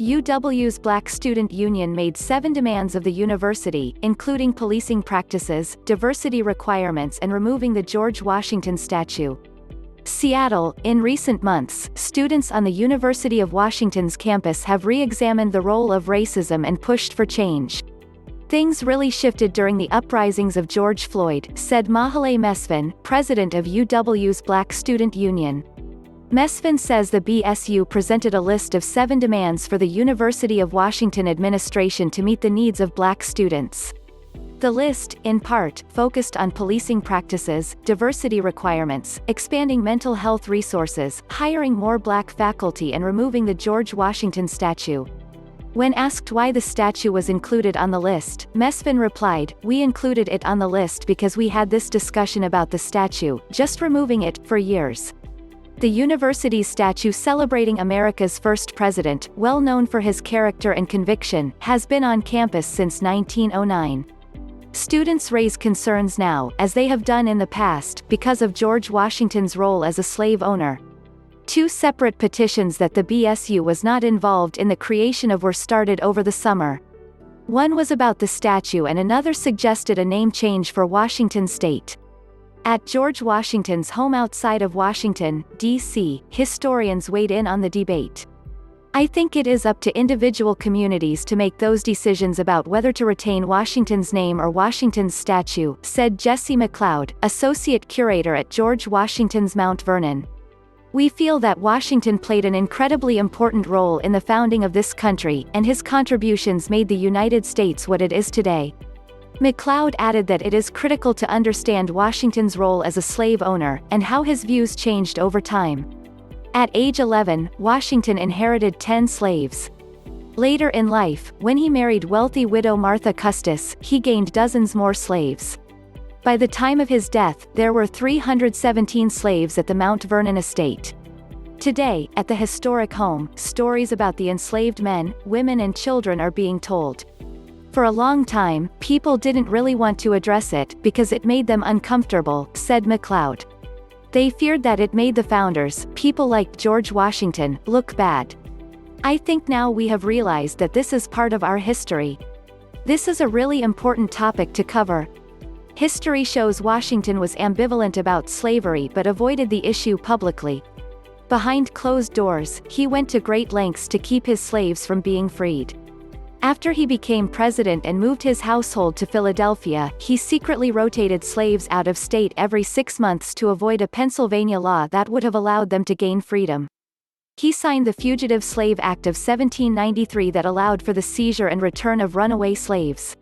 UW's Black Student Union made 7 demands of the university, including policing practices, diversity requirements and removing the George Washington statue. Seattle, in recent months, students on the University of Washington's campus have re-examined the role of racism and pushed for change. Things really shifted during the uprisings of George Floyd, said Mahilet Mesfin, president of UW's Black Student Union. Mesfin says the BSU presented a list of 7 demands for the University of Washington administration to meet the needs of Black students. The list, in part, focused on policing practices, diversity requirements, expanding mental health resources, hiring more Black faculty and removing the George Washington statue. When asked why the statue was included on the list, Mesfin replied, "We included it on the list because we had this discussion about the statue, just removing it, for years." The university's statue celebrating America's first president, well known for his character and conviction, has been on campus since 1909. Students raise concerns now, as they have done in the past, because of George Washington's role as a slave owner. 2 separate petitions that the BSU was not involved in the creation of were started over the summer. One was about the statue and another suggested a name change for Washington State. At George Washington's home outside of Washington, D.C., historians weighed in on the debate. "I think it is up to individual communities to make those decisions about whether to retain Washington's name or Washington's statue," said Jessie MacLeod, associate curator at George Washington's Mount Vernon. "We feel that Washington played an incredibly important role in the founding of this country, and his contributions made the United States what it is today." MacLeod added that it is critical to understand Washington's role as a slave owner, and how his views changed over time. At age 11, Washington inherited 10 slaves. Later in life, when he married wealthy widow Martha Custis, he gained dozens more slaves. By the time of his death, there were 317 slaves at the Mount Vernon estate. Today, at the historic home, stories about the enslaved men, women and children are being told. For a long time, people didn't really want to address it, because it made them uncomfortable, said MacLeod. They feared that it made the founders, people like George Washington, look bad. "I think now we have realized that this is part of our history. This is a really important topic to cover. History shows Washington was ambivalent about slavery but avoided the issue publicly. Behind closed doors, he went to great lengths to keep his slaves from being freed. After he became president and moved his household to Philadelphia, he secretly rotated slaves out of state every 6 months to avoid a Pennsylvania law that would have allowed them to gain freedom. He signed the Fugitive Slave Act of 1793 that allowed for the seizure and return of runaway slaves.